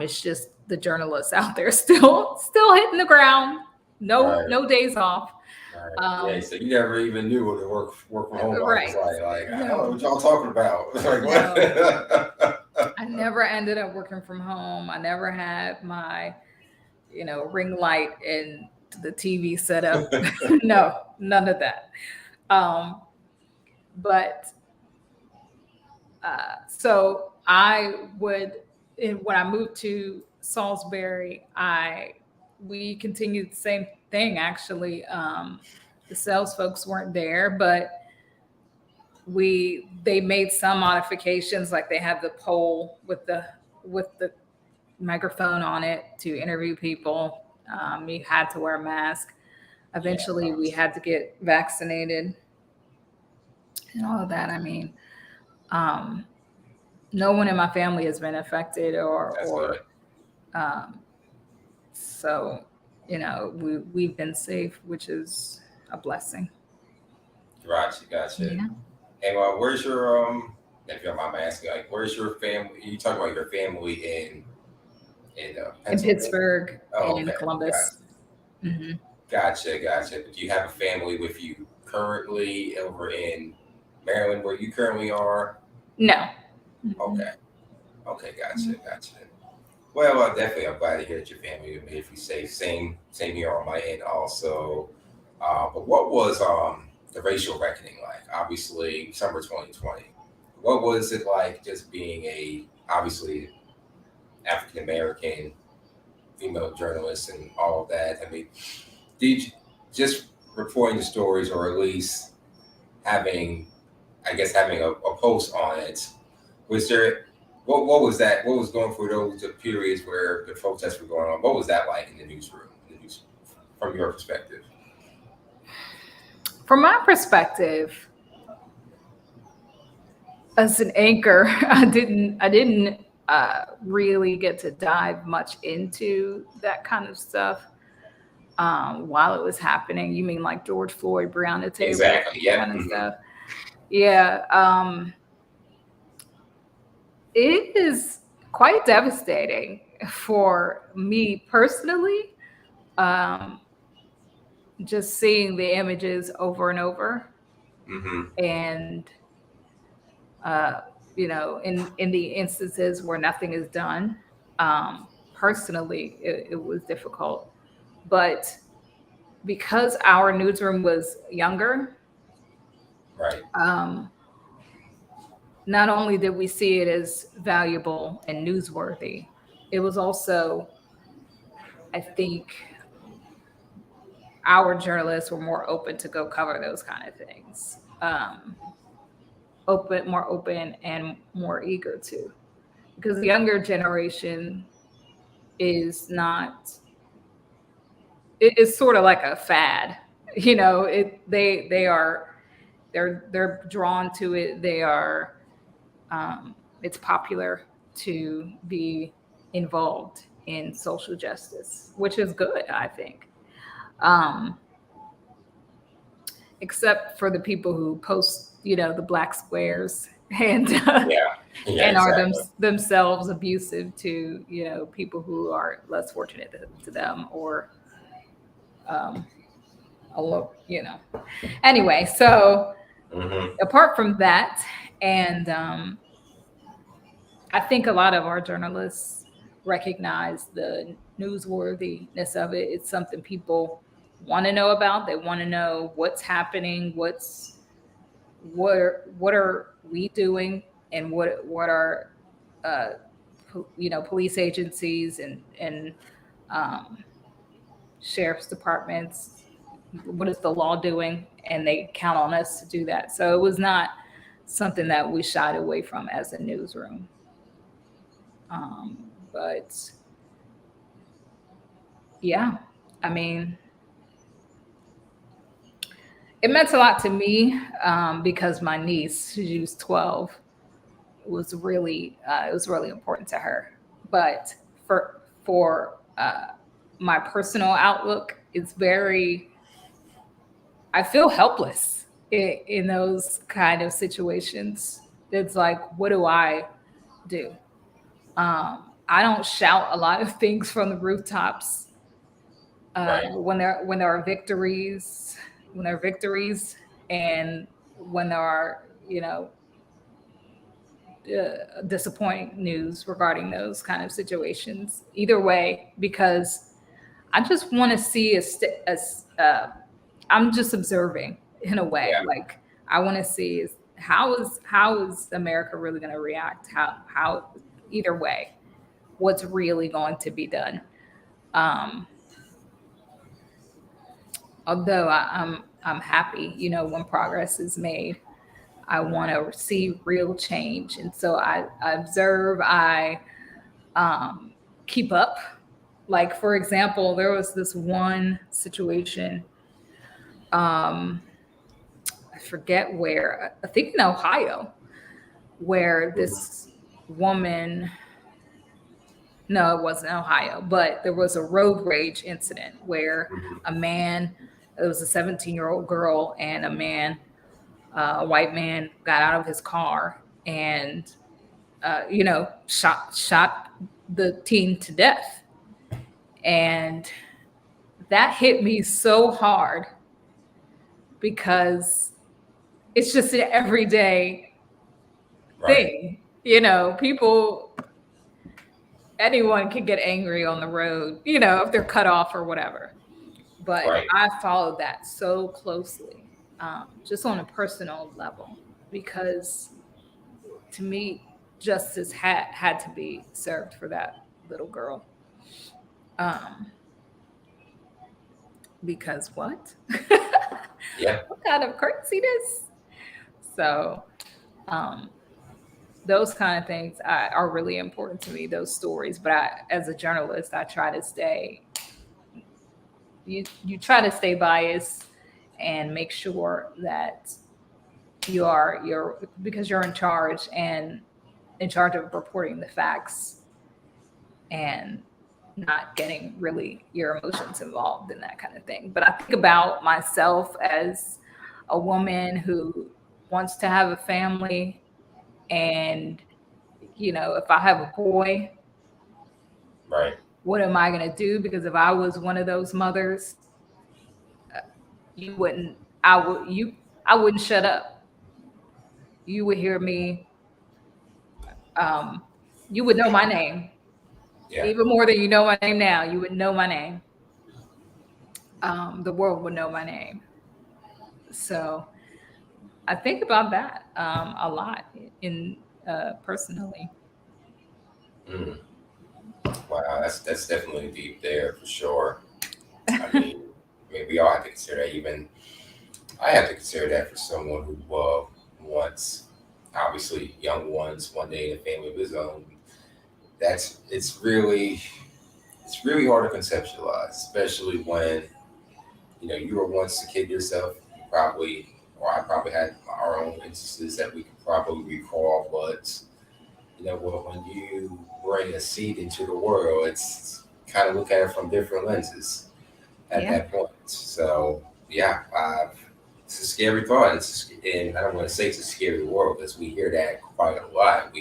It's just the journalists out there still hitting the ground. Right. No days off. Right. Yeah. Um, So you never even knew what the work from home life was right. like. Like, I don't know No, what y'all talking about. Like no. what? I never ended up working from home. I never had my, ring light and the TV set up. No, none of that. Um, but so when I moved to Salisbury, we continued the same thing actually. The sales folks weren't there, but they made some modifications, like they had the pole with the microphone on it to interview people. You had to wear a mask. Yeah. Eventually, we had to get vaccinated and all of that. I mean, um, no one in my family has been affected That's good. um, so we've been safe, which is a blessing. Gotcha. Gotcha. Yeah. And where's your if you don't mind me asking, like, where's your family? You talk about your family in In Pennsylvania. Pittsburgh Oh, and okay. Columbus. Hmm. Gotcha. Gotcha. But do you have a family with you currently over in Maryland, where you currently are? No. Mhm. Okay. Okay. Gotcha. Gotcha. Well, definitely, I'm glad to hear that your family made you safe. Same here on my end also. But what was the racial reckoning like? Obviously, summer 2020. What was it like just being a obviously African American female journalist and all of that? I mean, did you just reporting the stories, or at least having, I guess, having a post on it? Was there what was that? What was going through those periods where the protests were going on? What was that like in the newsroom? From your perspective? From my perspective, as an anchor, I didn't really get to dive much into that kind of stuff while it was happening. You mean like George Floyd, Breonna Taylor Exactly. Yep. kind of Hmm. stuff? Yeah. It is quite devastating for me personally. Um, just seeing the images over and over, Hmm. and uh, in the instances where nothing is done, personally, it was difficult. But because our newsroom was younger, Right. um, not only did we see it as valuable and newsworthy, it was also, I think, our journalists were more open to go cover those kind of things. More open and more eager to, because the younger generation is not. It's sort of like a fad, they are they're drawn to it. They are it's popular to be involved in social justice, which is good, I think. Um, except for the people who post, the black squares and Yeah. Yeah. and are Exactly. themselves abusive to people who are less fortunate to them, or um, a little, Anyway, so Hmm. apart from that, and I think a lot of our journalists recognize the newsworthiness of it. It's something people want to know about. They want to know what's happening, what are we doing, and what are uh, police agencies and um, sheriff's departments. What is the law doing? And they count on us to do that. So it was not something that we shied away from as a newsroom. But yeah, I mean, it meant a lot to me because my niece, she was 12, it was really important to her. But for my personal outlook, it's very, I feel helpless in those kind of situations. It's like, what do I do? I don't shout a lot of things from the rooftops Right. when there are victories, and when there are disappointing news regarding those kind of situations. Either way, because I just want to see I'm just observing in a way. Yeah. Like, I want to see is how is America really going to react? How either way, what's really going to be done? Um, although I'm happy, when progress is made. I want to see real change, and so I observe. I keep up. Like, for example, there was this one situation. Um, I forget where. I think in Ohio, where Hmm. this woman. No, it wasn't Ohio, but there was a road rage incident where Hmm. a man. It was a 17-year-old girl and a man, a white man, got out of his car and shot the teen to death. And that hit me so hard because it's just an everyday Right. thing. People, anyone can get angry on the road, if they're cut off or whatever. But Right. I followed that so closely, just on a personal level, because to me, justice had to be served for that little girl. Um, because what? Yeah. What kind of craziness? So, um, those kind of things are really important to me. Those stories, but as a journalist, I try to stay. You try to stay biased and make sure that you're because you're in charge, and in charge of reporting the facts and not getting really your emotions involved in that kind of thing. But I think about myself as a woman who wants to have a family, and if I have a boy, Right. what am I going to do? Because if I was one of those mothers, you wouldn't I would you I wouldn't shut up. You would hear me. um you would know my name Yeah. even more than you know my name now. You would know my name. The world would know my name. So I think about that a lot in personally. Mm. Wow, that's definitely deep there for sure. I mean, we all have to consider that. Even I have to consider that for someone who wants, obviously, young ones one day in a family of his own. That's it's really hard to conceptualize, especially when you were once a kid yourself. You probably, or I probably had our own instances that we could probably recall, but when you bring a seed into the world, it's kind of look at it from different lenses at Yeah. that point. So yeah, it's a scary thought. And I don't want to say it's a scary world because we hear that quite a lot.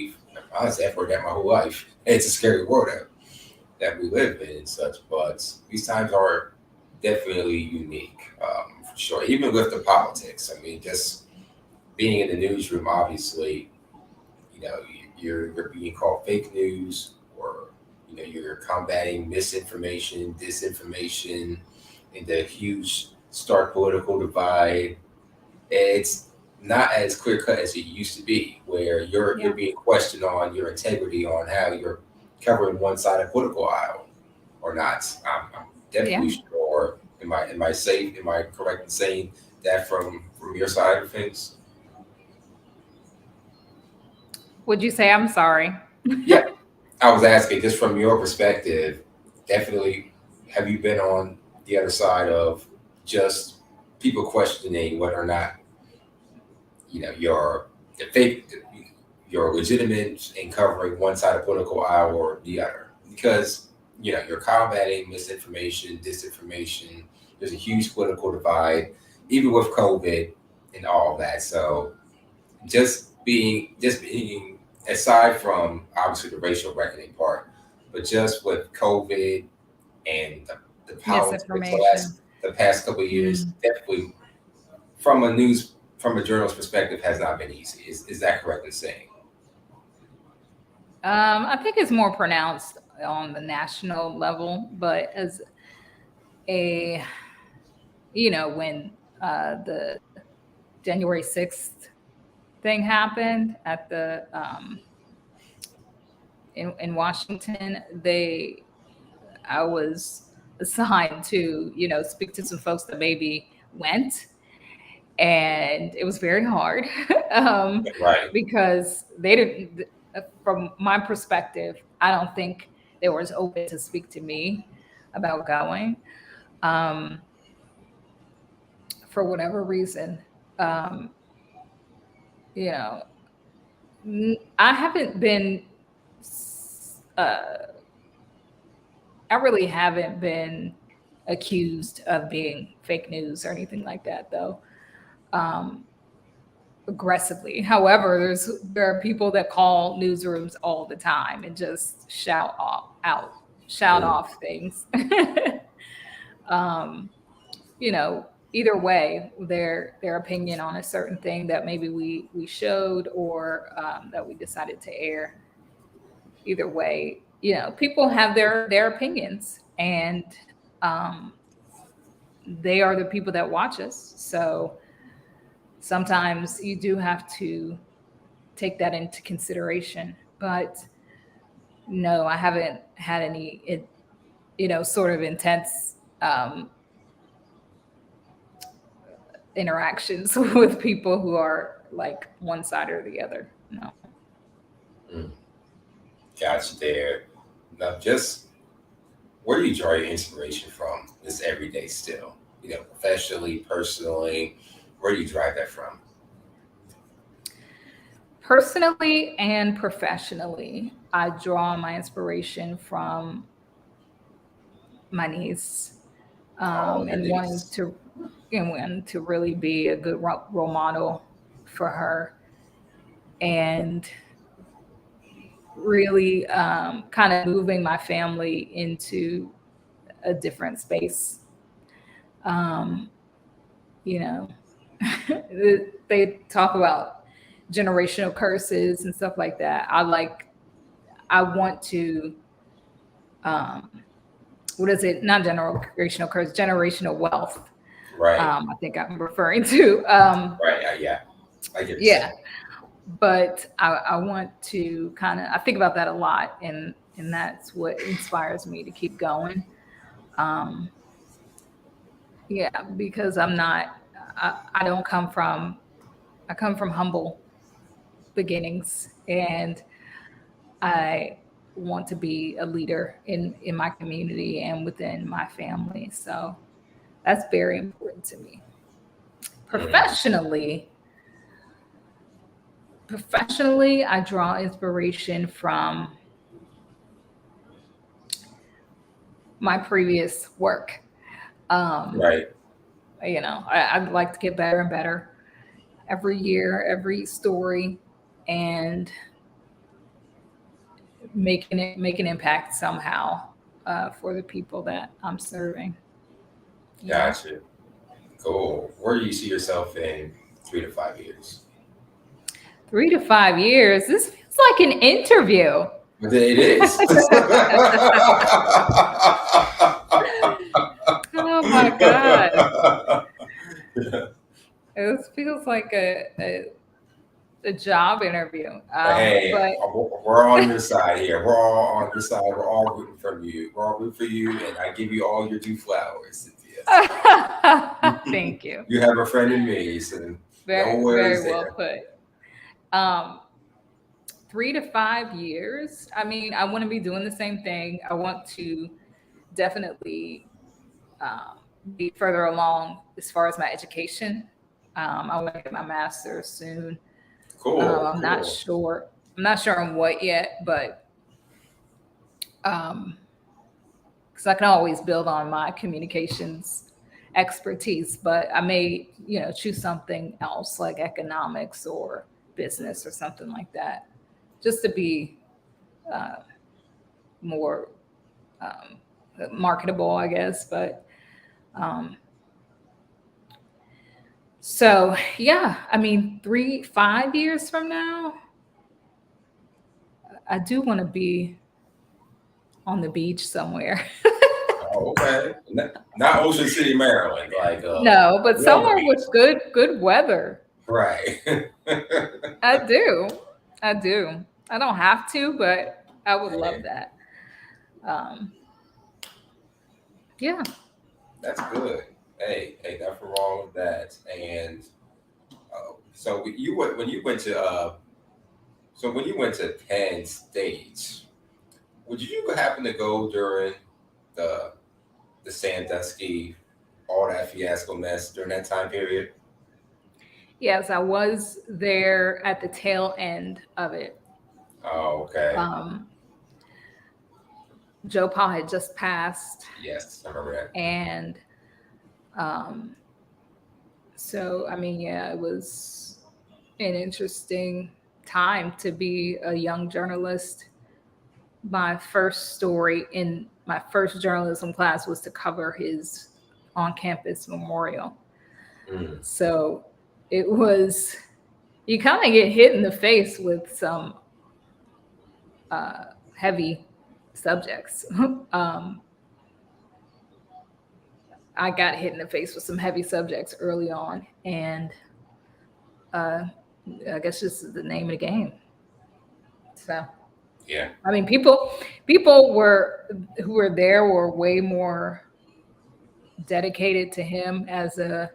Honestly, I've heard that my whole life. It's a scary world that we live in and such. But these times are definitely unique, for sure. Even with the politics, I mean, just being in the newsroom, obviously, you're being called fake news, or you're combating misinformation, disinformation, and the huge stark political divide. It's not as clear cut as it used to be, where you're Yeah. being questioned on your integrity, on how you're covering one side of political aisle or not. I'm definitely Yeah. sure. Am I safe? Am I correct in saying that from your side of things? Would you say I'm sorry? Yeah, I was asking just from your perspective. Definitely, have you been on the other side of just people questioning whether or not you're the faith, you're legitimate in covering one side of political aisle or the other, because you're combating misinformation, disinformation. There's a huge political divide, even with COVID and all that. So just being aside from obviously the racial reckoning part, but just with COVID and the politics Misinformation. the past couple of years, Mm. definitely from a journalist perspective has not been easy. Is that correct in saying? I think it's more pronounced on the national level, but as a when the January 6th thing happened at the in Washington, they I was assigned to speak to some folks that maybe went, and it was very hard Right. because they didn't. From my perspective, I don't think they were as open to speak to me about going, um, for whatever reason. Um, you know, I haven't been. Uh, I really haven't been accused of being fake news or anything like that, though. Um, Aggressively. However, there are people that call newsrooms all the time and just shout Mm, off things. um, Either way, their opinion on a certain thing that maybe we showed, or that we decided to air. Either way, people have their opinions, and um, they are the people that watch us. So sometimes you do have to take that into consideration. But no, I haven't had any, sort of intense interactions with people who are like one side or the other. No. mm. Gotcha there. Now, just where do you draw your inspiration from? This everyday still, professionally, personally, where do you drive that from? Personally and professionally, I draw my inspiration from my niece, Oh, your and niece. wanting to really be a good role model for her, and really kind of moving my family into a different space. Um, you know, they talk about generational curses and stuff like that. I want to, um, what is it? Not generational curse, generational wealth. Right. I think I'm referring to. Right. Yeah. I get what you're Yeah, saying. but I want to kind of, I think about that a lot, and that's what inspires me to keep going. Um, yeah, because I don't come from, I come from humble beginnings, and I want to be a leader in my community and within my family. So that's very important to me. Mhm. Professionally, professionally, I draw inspiration from my previous work. Um, Right. I'd like to get better and better every year, every story, and make an impact somehow for the people that I'm serving. You know, Gotcha. Cool. Where do you see yourself in 3 to 5 years? 3 to 5 years. This feels like an interview. It is. Oh my god, this feels like a job interview. Hey, But we're on your side here. We're all on your side. We're all rooting for you. We're all rooting for you, and I give you all your due flowers, Cynthia. thank you. You have a friend in me, so no Very, worries very well there. put. Um, 3 to 5 years. I mean, I want to be doing the same thing. I want to definitely um, be further along as far as my education. I want to get my master's soon. Cool, I'm not cool. sure. I'm not sure on what yet, but um, because I can always build on my communications expertise, but I may, choose something else like economics or business or something like that, just to be uh, more um, marketable, I guess. But um, so, yeah, I mean, 5 years from now, I do want to be on the beach somewhere. Oh, okay. Not Ocean City, Maryland, like No, but Warmer somewhere Beach. with good weather. Right. I do. I do. I don't have to, but I would love Hey, that. Um, yeah. that's good. Hey, nothing wrong with that. And so when you went to Penn State, would you happen to go during the the Sandusky, all that fiasco mess during that time period? Yes, I was there at the tail end of it. Oh, okay. Um, Joe Paul had just passed, Yes, I remember that. and um, so I mean, yeah, it was an interesting time to be a young journalist. My first story in my first journalism class was to cover his on-campus memorial. Mm, So it was, you kind of get hit in the face with some uh, heavy subjects. um, I got hit in the face with some heavy subjects early on, and uh, I guess this is the name of the game. So, yeah. I mean, people who were there were way more dedicated to him as a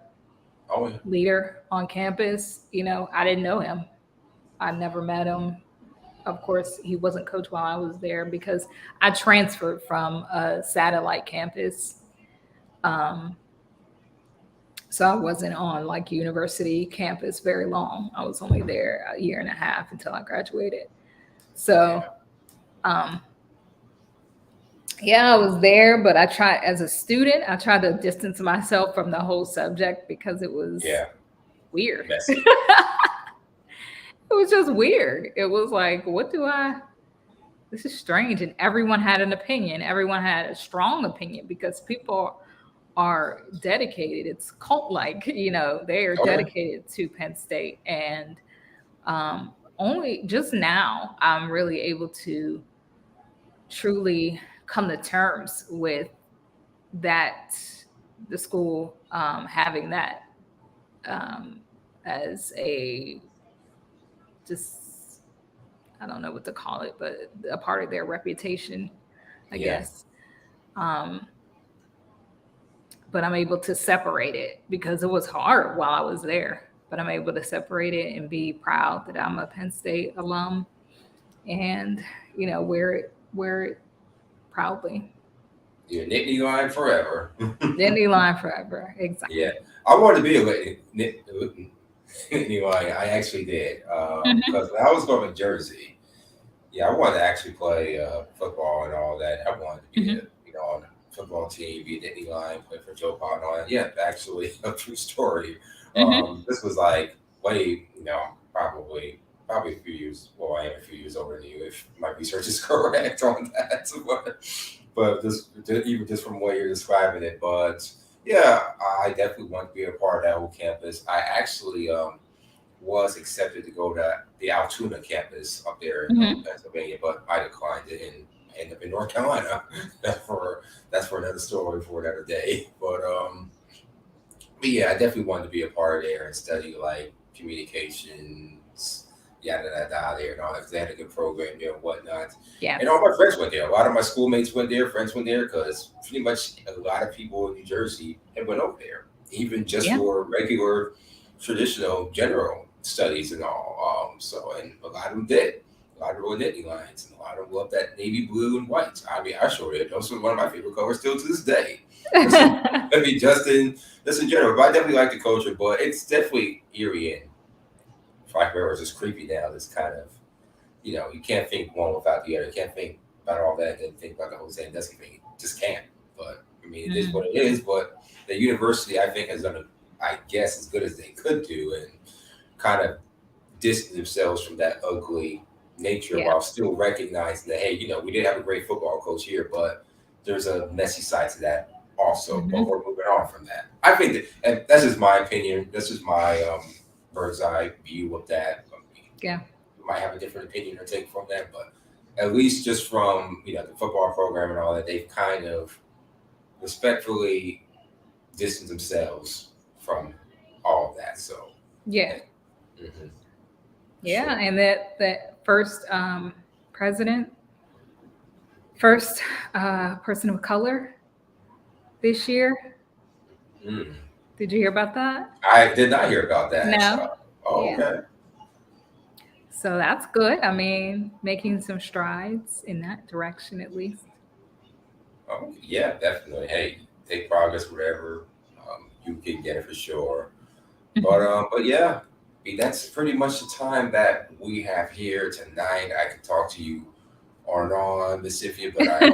Oh, yeah. leader on campus. I didn't know him. I never met him. Of course, he wasn't coach while I was there because I transferred from a satellite campus. Um, So I wasn't on like university campus very long. I was only there a year and a half until I graduated. So, Yeah. um, yeah, I was there, but I tried as a student, I tried to distance myself from the whole subject because it was Yeah. weird. Messy. It was just weird. It was like, this is strange. And everyone had an opinion. Everyone had a strong opinion because people are dedicated. It's cult like, they are Oh yeah. dedicated to Penn State. And only just now, I'm really able to truly come to terms with that, the school having that um, as a just I don't know what to call it, but a part of their reputation, I Yeah. guess. Um, but I'm able to separate it because it was hard while I was there. But I'm able to separate it and be proud that I'm a Penn State alum and wear it proudly. Your Nittany line forever. Disney line forever. Yeah. Exactly. I wanted to be a Nittany line. I actually did. Hmm. Because when I was going to Jersey, yeah, I wanted to actually play football and all that. I wanted to be Hmm. on a football team, be a Nittany line, play for Joe Pot and all that. Yeah, actually, a true story. Hmm. This was like way, probably a few years. Well, I am a few years older than you, if my research is correct on that. But even just from the way you're describing it, but yeah, I definitely want to be a part of that whole campus. I actually was accepted to go to the Altoona campus up there in Hmm. Pennsylvania, but I declined it and ended up in North Carolina. That's for another story for another day. But yeah, I definitely wanted to be a part of there and study like communications, yada yada yada there and all that. 'Cause they had a good program there and whatnot. And Yes. all my friends went there. A lot of my schoolmates went there, friends went there, because pretty much a lot of people in New Jersey had went over there, even just Yeah. for regular, traditional, general studies and all. And a lot of them did. A lot of them were Nittany Lions, and a lot of them loved that navy blue and white. I mean, I sure did. Those are one of my favorite colors still to this day. Just, I mean, just in general, but I definitely like the culture. But it's definitely eerie and Black Mirror is just creepy now. This kind of, you can't think one without the other. You can't think about all that and then think about the whole Sandusky thing. You just can't. But I mean, it is Mm, what it is. But the university, I think, has done, I guess, as good as they could do, and kind of distance themselves from that ugly nature yeah. while still recognizing that, hey, we did have a great football coach here, but there's a messy side to that also. But Hmm. we're moving on from that. I think that, and that's just my opinion. This is my bird's eye view of that. I mean, Yeah. you might have a different opinion or take from that, but at least just from the football program and all that, they've kind of respectfully distanced themselves from all of that. So, Yeah. yeah, hmm Yeah. sure. And that first president, first person of color this year. Mm. Did you hear about that? I did not hear about that. No. So, oh, Yeah. okay. So that's good. I mean, making some strides in that direction at least. Oh, yeah, definitely. Hey, take progress wherever you can get it for sure. But Hmm. um, but yeah, that's pretty much the time that we have here tonight. I could talk to you on and on, Miss Cynthia, but I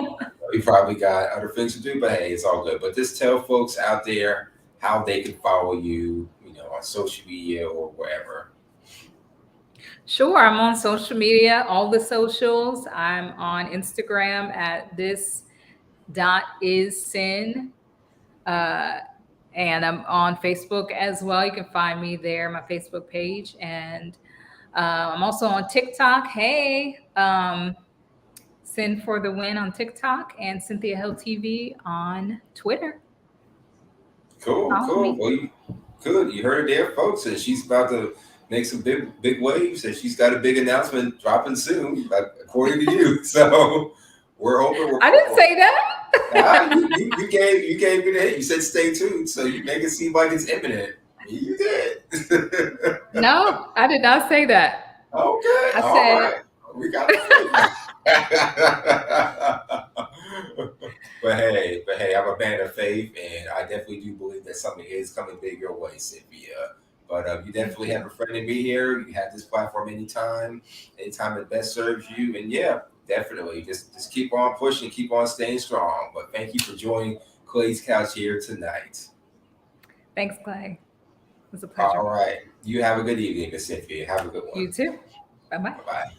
we probably got other things to do. But hey, it's all good. But just tell folks out there how they can follow you, on social media or wherever. Sure. I'm on social media, all the socials. I'm on Instagram at this dot is sin. Uh, and I'm on Facebook as well. You can find me there, my Facebook page. And I'm also on TikTok. Hey, Sin for the Win on TikTok and Cynthia Hill TV on Twitter. Cool, Follow cool. me. Well, good. You heard it there, folks. And she's about to make some big waves, and she's got a big announcement dropping soon, according to you. So we're open. I didn't say that. You gave me the hint. You said stay tuned, so you make it seem like it's imminent. You did. No, I did not say that. Okay, I all said, right. We got the flavor. But hey, I'm a man of faith, and I definitely do believe that something is coming big your way, Cynthia. But you Thank definitely have you. a friend in me here. You have this platform anytime it best serves you. And yeah, definitely, just keep on pushing, keep on staying strong. But thank you for joining Clay's Couch here tonight. Thanks, Clay. It was a All pleasure. right, you have a good evening, Miss Cynthia. Have a good one. You too. Bye bye. Bye bye.